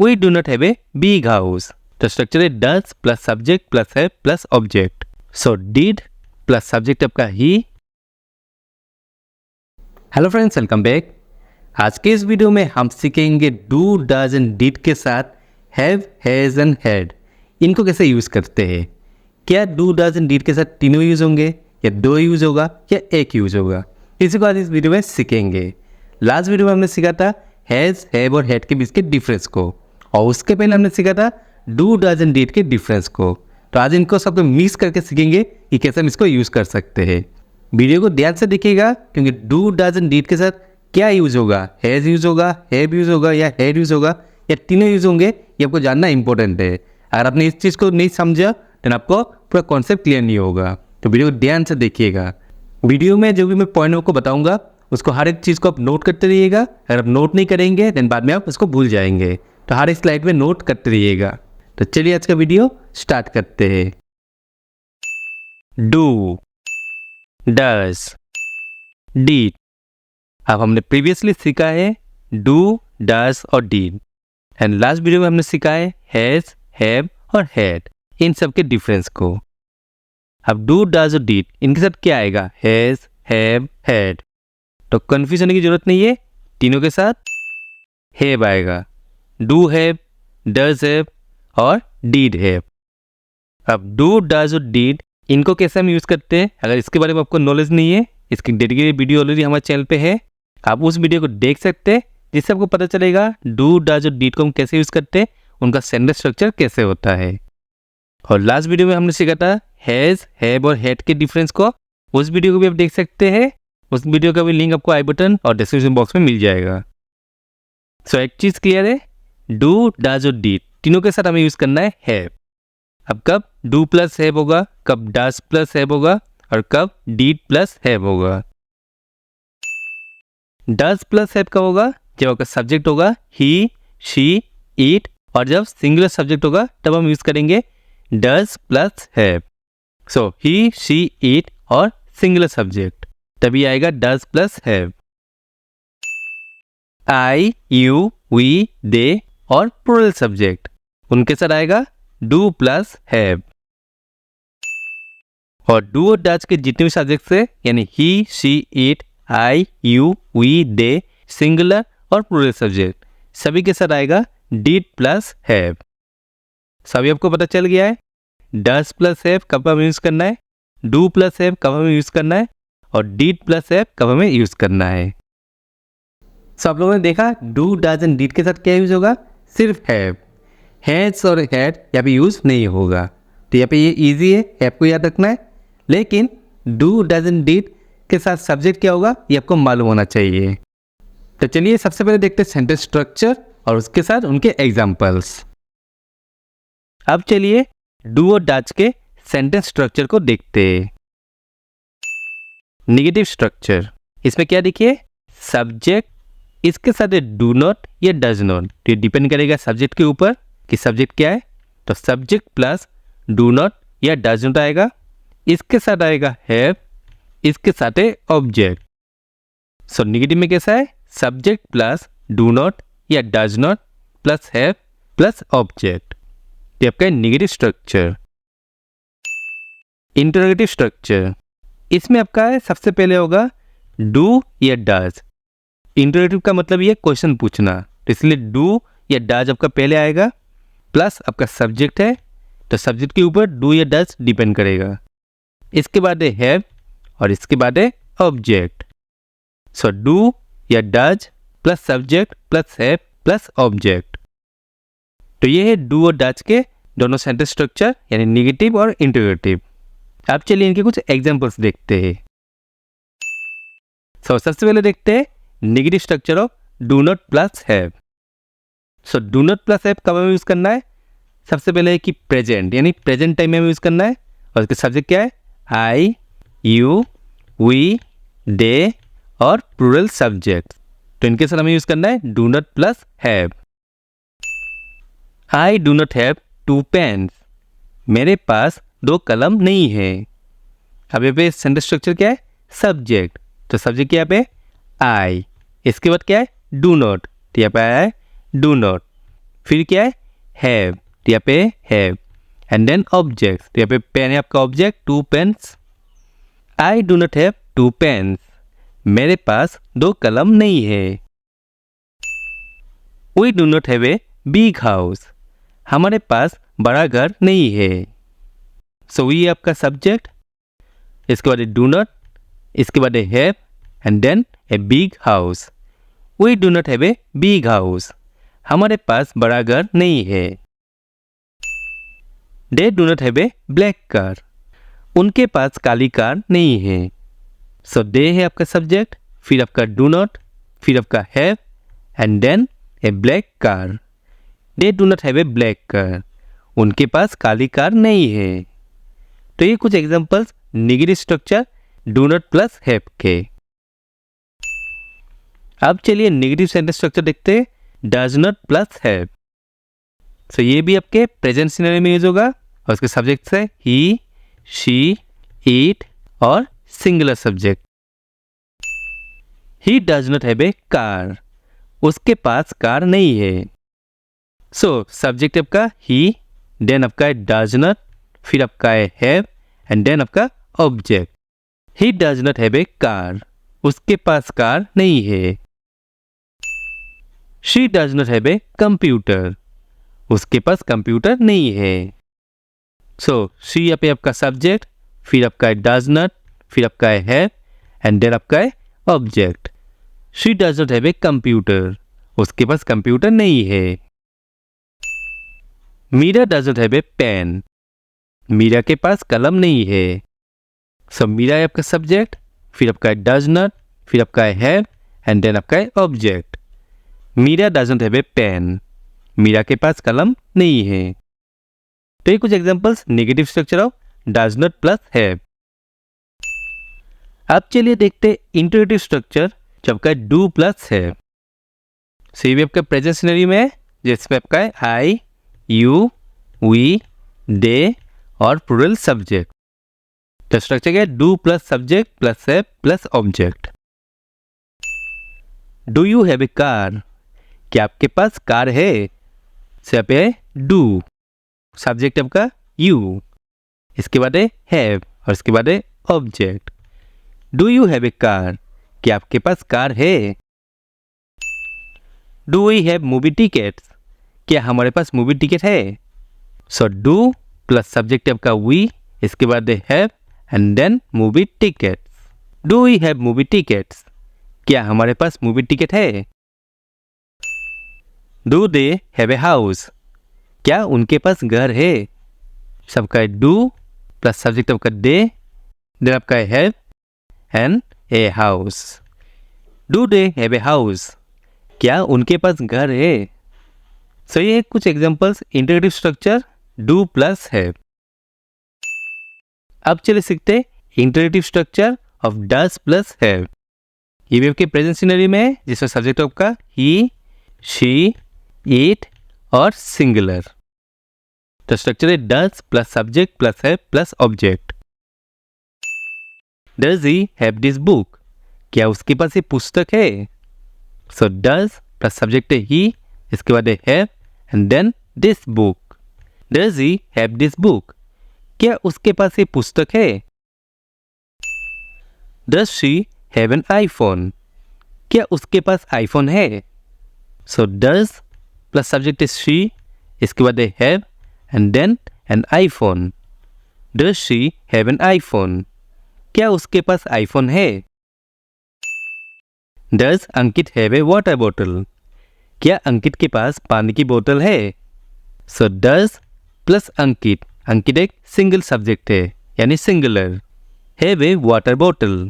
We do not have a big house. तो structure है does plus subject plus have plus object. So did plus subject आपका ही। Hello friends, welcome back. आज के इस video में हम सीखेंगे डू डज एंड डिड के साथ हैव हैज एंड हैड, इनको कैसे यूज करते हैं। क्या डू डज एंड डिड के साथ तीनों यूज होंगे या दो यूज होगा या एक यूज होगा, इसी को आज इस वीडियो में सीखेंगे। लास्ट वीडियो में हमने सीखा था हैज हैव और हैड के बीच के डिफरेंस को, और उसके पहले हमने सीखा था डू डज एंड डिड के डिफरेंस को। तो आज इनको सबको मिक्स करके सीखेंगे कि कैसे हम इसको यूज कर सकते हैं। वीडियो को ध्यान से देखिएगा, क्योंकि डू डज एंड डिड के साथ क्या यूज होगा, हैज यूज होगा, हैव यूज होगा या हैड यूज होगा या तीनों यूज होंगे, ये आपको जानना इंपॉर्टेंट है। अगर आपने इस चीज़ को नहीं समझा तो आपको पूरा कॉन्सेप्ट क्लियर नहीं होगा। तो वीडियो को ध्यान से देखिएगा। वीडियो में जो भी मैं पॉइंट आपको बताऊंगा उसको हर एक चीज़ को आप नोट करते रहिएगा। अगर आप नोट नहीं करेंगे देन बाद में आप उसको भूल जाएंगे, तो हर एक स्लाइड में नोट करते रहिएगा। तो चलिए आज का वीडियो स्टार्ट करते हैं। Do, does, did. अब हमने प्रीवियसली सीखा है डू, डज और डिड, एंड लास्ट वीडियो में हमने सीखा है हैज, हैव और हैड, इन सब के डिफरेंस को। अब डू, डज और डिड इनके साथ क्या आएगा, हैज, हैव, हैड। तो कंफ्यूज होने की जरूरत नहीं है, तीनों के साथ हैव आएगा। डू हैव, डज हैव और डिड हैव। अब डू, डज और डिड इनको कैसे हम यूज करते हैं, अगर इसके बारे में आपको नॉलेज नहीं है, इसकी डेडिकेटेड वीडियो ऑलरेडी हमारे चैनल पे है, आप उस वीडियो को देख सकते हैं, जिससे आपको पता चलेगा डू, डज और डिड को हम कैसे यूज करते हैं, उनका सेंटेंस स्ट्रक्चर कैसे होता है। और लास्ट वीडियो में हमने सीखा था हैज, हैव और हैड के डिफरेंस को, उस वीडियो को भी आप देख सकते हैं। उस वीडियो का भी लिंक आपको आई बटन और डिस्क्रिप्शन बॉक्स में मिल जाएगा। सो एक चीज क्लियर है, डू, डज और डिड तीनों के साथ हमें यूज करना है हैव। अब कब डू प्लस हैव होगा, कब डज प्लस हैव होगा और कब डिड प्लस हैव होगा। डज प्लस हैव कब होगा, जब आपका सब्जेक्ट होगा ही, शी, इट, और जब सिंगुलर सब्जेक्ट होगा तब हम यूज करेंगे does plus have. So he, she, it और सिंगुलर सब्जेक्ट, तभी आएगा does plus have. I, you, we, they और प्लूरल सब्जेक्ट, उनके साथ आएगा डू प्लस हैव। और डू और डज के जितने भी सब्जेक्ट है, यानी he, she, it, I, you, we, they, singular और प्लूरल सब्जेक्ट, सभी के साथ आएगा डिड प्लस हैव। सभी आपको पता चल गया है डज प्लस हैव कब हमें यूज करना है, डू प्लस हैव कब हमें यूज करना है और डिड प्लस हैव कब हमें यूज करना है। सो आप लोगों ने देखा डू, डज एंड डिड के साथ क्या यूज होगा, सिर्फ हैव। हैज और हैड यहाँ पे यूज नहीं होगा, तो यहाँ पे ये इजी है, आपको याद रखना है। लेकिन डू, डज एंड डिड के साथ सब्जेक्ट क्या होगा ये आपको मालूम होना चाहिए। तो चलिए सबसे पहले देखते हैं सेंटेंस स्ट्रक्चर और उसके साथ उनके एग्जाम्पल्स। अब चलिए डू और डज के सेंटेंस स्ट्रक्चर को देखते हैं। नेगेटिव स्ट्रक्चर, इसमें क्या देखिए, सब्जेक्ट, इसके साथ डू नॉट या डज नॉट, तो ये डिपेंड करेगा सब्जेक्ट के ऊपर कि सब्जेक्ट क्या है। तो सब्जेक्ट प्लस डू नॉट या डज नॉट आएगा, इसके साथ आएगा हैव, इसके साथ है ऑब्जेक्ट। सो नेगेटिव में कैसा है, सब्जेक्ट प्लस डू नॉट या does not plus have plus object, ये आपका नेगेटिव स्ट्रक्चर। इंटरोगेटिव स्ट्रक्चर, इसमें आपका है सबसे पहले होगा डू या डज। इंटरोगेटिव का मतलब ये क्वेश्चन पूछना, तो इसलिए डू या डज आपका पहले आएगा, प्लस आपका सब्जेक्ट है, तो सब्जेक्ट के ऊपर डू या डज डिपेंड करेगा। इसके बाद है हैव और इसके बाद है ऑब्जेक्ट। सो डू या does plus subject plus have plus object, तो ये है डू और डज के दोनों सेंटेंस स्ट्रक्चर, यानी नेगेटिव और इंटरोगेटिव। अब चलिए इनके कुछ एग्जांपल्स देखते हैं। सबसे पहले देखते हैं negative structure of do not plus have. So do not plus have कब हमें यूज करना है, सबसे पहले है कि प्रेजेंट, यानी प्रेजेंट टाइम में हमें यूज करना है, और उसके सब्जेक्ट क्या है, आई, यू, वी, दे और प्लूरल सब्जेक्ट, तो इनके साथ हमें यूज करना है do not plus have. I do not have 2 pens, मेरे पास 2 कलम नहीं है। अब यहाँ पे सेंटेंस स्ट्रक्चर क्या है, सब्जेक्ट, तो सब्जेक्ट यहाँ पे आई, इसके बाद क्या है डू नॉट, तो यहाँ पे आया है डू नॉट, फिर क्या है, हैव, तो यहाँ पे हैव, एंड देन ऑब्जेक्ट, तो यहाँ पे पेन है आपका object, 2 pens. I do not have 2 pens, मेरे पास 2 कलम नहीं है। We do not have a big house, हमारे पास बड़ा घर नहीं है। सो वी आपका सब्जेक्ट, इसके बाद डू नॉट, इसके बाद have, and then a big house. We do not have a big house, हमारे पास बड़ा घर नहीं है। They do not have a black car, उनके पास काली कार नहीं है। सो दे है आपका सब्जेक्ट, फिर आपका डू नॉट, फिर आपका have, and then a black car. They do not have a black car, उनके पास काली कार नहीं है। तो ये कुछ examples negative structure do not plus have के। अब चलिए नेगेटिव सेंटेंस स्ट्रक्चर देखते हैं, does not plus have. So ये भी आपके प्रेजेंट सिनेरियो में यूज होगा और उसके सब्जेक्ट है ही, शी, इट और singular subject. He does not have a car, उसके पास कार नहीं है। सो सब्जेक्ट आपका ही, देन आपका है डज नॉट, फिर आपका है हैव, एंड देन आपका object. He does not have a car, उसके पास कार नहीं है। She does not have a computer, उसके पास कंप्यूटर नहीं है। सो शी यहाँ पे आपका सब्जेक्ट, फिर आपका है डज नॉट, फिर आपका है हैव, एंड देन आपका है object. She does not have a computer, उसके पास कंप्यूटर नहीं है। Meera does not have a pen, Meera के पास कलम नहीं है। सो मीरा है आपका सब्जेक्ट, फिर आपका है डज नॉट, फिर आपका है हैव, एंड देन आपका है object. Meera does not have a pen, Meera के पास कलम नहीं है। तो ये कुछ examples negative structure of does not plus have. अब चलिए देखते इंटरेटिव स्ट्रक्चर जब का डू प्लस हैव। सो ये भी आपका प्रेजेंट सिनेरियो में है, जिसमें आपका है आई, यू, वी, दे और प्लूरल सब्जेक्ट। तो स्ट्रक्चर क्या है, do plus subject plus have plus object. Do you have a car, क्या आपके पास कार है। से यहाँ पे है डू, सब्जेक्ट आपका यू, इसके बाद है हैव और इसके बाद है object. Do you have a car, क्या आपके पास कार है। Do we have movie tickets, क्या हमारे पास मूवी टिकट है। सो डू प्लस सब्जेक्ट आपका वी, इसके बाद है have, and then movie tickets. Do we have movie tickets, क्या हमारे पास मूवी टिकट है। Do they have a house, क्या उनके पास घर है। सबका है डू प्लस सब्जेक्ट आपका दे, देन आपका है have and a house. Do they have a house, क्या उनके पास घर है। सो ये कुछ examples interrogative structure do plus have. अब चलिए सीखते interrogative structure of does plus have. ये भी आपके प्रेजेंट सिनेरियो में है, जिसमें सब्जेक्ट आपका ही, शी, इट और सिंगुलर। तो स्ट्रक्चर है does plus subject plus have plus object. Does he have this book, क्या उसके पास ये पुस्तक है। सो डज प्लस सब्जेक्ट है ही, इसके बाद है have, and then this book. Does he have this book, क्या उसके पास ये पुस्तक है। Does she have an iPhone, क्या उसके पास आईफोन है। So does plus subject is she, इसके बाद है have, and then an iPhone. Does she have an iPhone, क्या उसके पास आईफोन है। Does Ankit have a water bottle, क्या अंकित के पास पानी की बोतल है। सो डज प्लस अंकित, अंकित एक सिंगल सब्जेक्ट है यानी singular. Have a water bottle,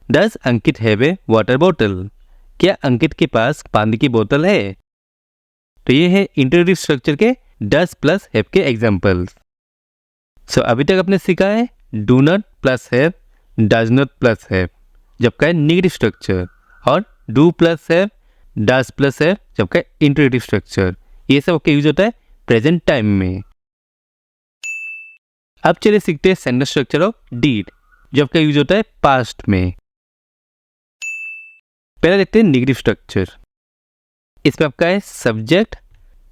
does Ankit have a water bottle, क्या अंकित के पास पानी की बोतल है। तो ये है इंटरेटिव स्ट्रक्चर के डज प्लस हैव के एग्जांपल्स। सो अभी तक आपने सीखा है do not plus have, does not plus have जब का नेगेटिव स्ट्रक्चर, और do plus have, does plus have जब का इंटरेटिव स्ट्रक्चर। ये सब आपके यूज होता है प्रेजेंट टाइम में। अब चलिए सीखते हैं सेंटेंस स्ट्रक्चर ऑफ डीड, जब का यूज होता है पास्ट में। पहले देखते हैं नेगेटिव स्ट्रक्चर। इसमें आपका है subject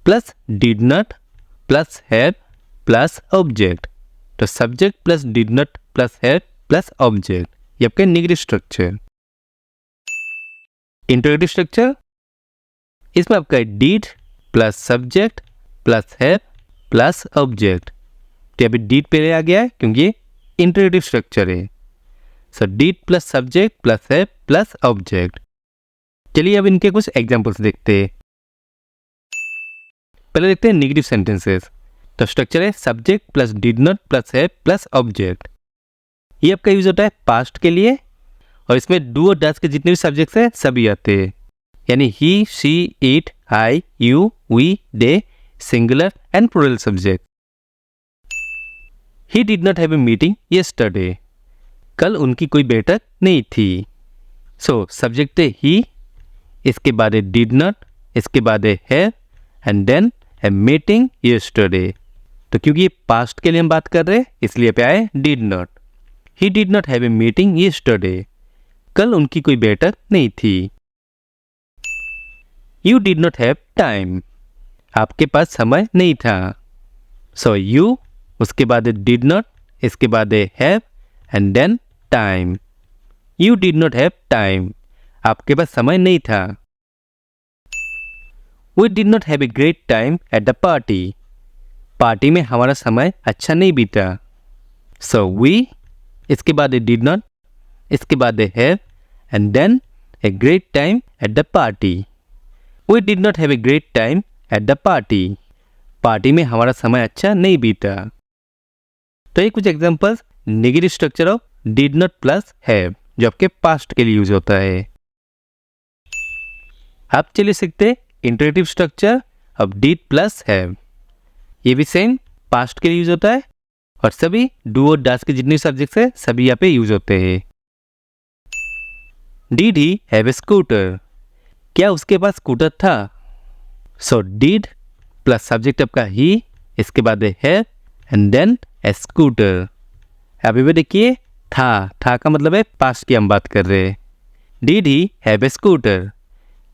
plus did not plus have plus object. तो subject plus did not plus have plus object, ये आपका नेगेटिव स्ट्रक्चर। इंटरोगेटिव स्ट्रक्चर, इसमें आपका did plus subject plus have plus object. तो अभी डिड पहले आ गया है क्योंकि इंटरोगेटिव स्ट्रक्चर है। सो did plus subject plus have plus object. चलिए अब इनके कुछ एग्जांपल्स देखते हैं। पहले देखते हैं नेगेटिव सेंटेंसेस। तो स्ट्रक्चर है subject plus did not plus have plus object. ये आपका यूज होता है पास्ट के लिए, और इसमें डू और डज के जितने भी सब्जेक्ट्स हैं सभी आते हैं, यानी he, she, it, I, you, we, they, singular and plural subject. He did not have a meeting yesterday. कल उनकी कोई बैठक नहीं थी। सो सब्जेक्ट है ही, इसके बाद है डिड नॉट, इसके बाद है have and then a meeting yesterday. तो क्योंकि ये पास्ट के लिए हम बात कर रहे हैं इसलिए पे आए did not. He did not have a meeting yesterday. कल उनकी कोई बैठक नहीं थी। You did not have time. आपके पास समय नहीं था। सो यू, उसके बाद है डिड नॉट, इसके बाद है have and then time. You did not have time. आपके पास समय नहीं था। We did not have a great time at the party. Party में हमारा समय अच्छा नहीं बीता। सो वी, इसके बाद है डिड नॉट, इसके बाद है have and then a great time at the party. We did not have a great time at the party. Party में हमारा समय अच्छा नहीं बीता। तो ये कुछ examples negative structure of did not plus have जो आपके पास्ट के लिए यूज होता है। अब चलिए सीखते हैं interrogative structure of did plus have. ये भी सेम पास्ट के लिए यूज होता है, और सभी डू और डज के जितने सब्जेक्ट्स है सभी यहाँ पे यूज होते हैं। Did he have a scooter. क्या उसके पास स्कूटर था। सो डिड प्लस सब्जेक्ट आपका ही, इसके बाद है have and then a scooter. अभी भी देखिए था का मतलब है पास्ट की हम बात कर रहे हैं। Did he have a scooter.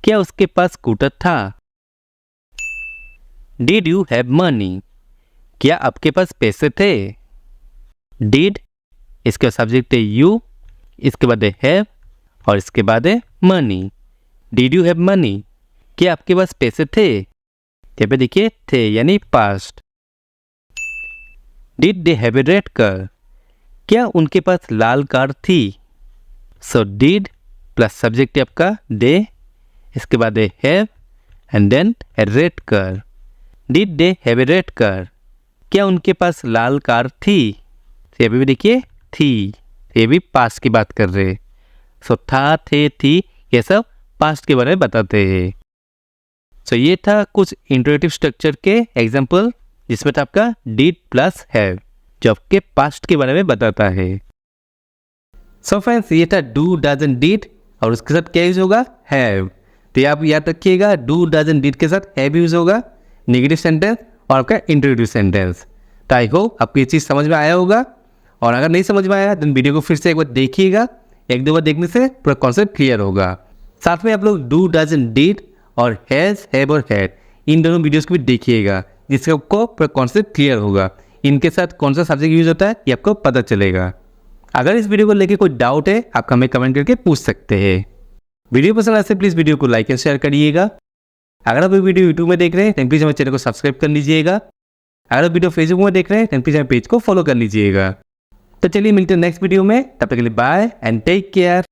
क्या उसके पास स्कूटर था। Did you have money. क्या आपके पास पैसे थे। डिड, इसके सब्जेक्ट है यू, इसके बाद है हैव और इसके बाद है money. Did you have money. क्या आपके पास पैसे थे। यहाँ पे देखिए थे यानी past. Did they have a red car. क्या उनके पास लाल कार थी। सो डिड प्लस सब्जेक्ट आपका दे, इसके बाद है have and then a red car. Did they have a red car. क्या उनके पास लाल कार थी। तो यहाँ पे भी देखिए थी, ये भी पास्ट की बात कर रहे हैं। सो था, थे, थी, ये सब पास्ट के बारे में बताते हैं। सो ये था कुछ इंटरेटिव स्ट्रक्चर के एग्जाम्पल जिसमें था आपका डिड प्लस हैव जो आपके पास्ट के बारे में बताता है। सो फ्रेंड्स, ये था डू, डज एंड डिड, और उसके साथ क्या यूज होगा, हैव। तो आप याद रखिएगा डू, डज एंड डिड के साथ हैव यूज होगा, नेगेटिव सेंटेंस और आपका इंटरेटिव सेंटेंस। तो आई होप आपको ये चीज़ समझ में आया होगा, और अगर नहीं समझ में आया तो वीडियो को फिर से एक बार देखिएगा। एक दो बार देखने से पूरा कॉन्सेप्ट क्लियर होगा। साथ में आप लोग डू, डज एंड डिड और हैज, हैव और हैड इन दोनों वीडियोस को भी देखिएगा, जिससे आपको पूरा कॉन्सेप्ट क्लियर होगा। इनके साथ कौन सा सब्जेक्ट यूज होता है ये आपको पता चलेगा। अगर इस वीडियो को लेके कोई डाउट है आप हमें कमेंट करके पूछ सकते हैं। वीडियो पसंद आए तो प्लीज़ वीडियो को लाइक एंड शेयर करिएगा। अगर आप वीडियो यूट्यूब में देख रहे हैं तो प्लीज़ हमारे चैनल को सब्सक्राइब कर लीजिएगा। अगर आप वीडियो फेसबुक में देख रहे हैं तो प्लीज़ हमारे पेज को फॉलो कर लीजिएगा। तो चलिए मिलते हैं नेक्स्ट वीडियो में, तब तक के लिए बाय एंड टेक केयर।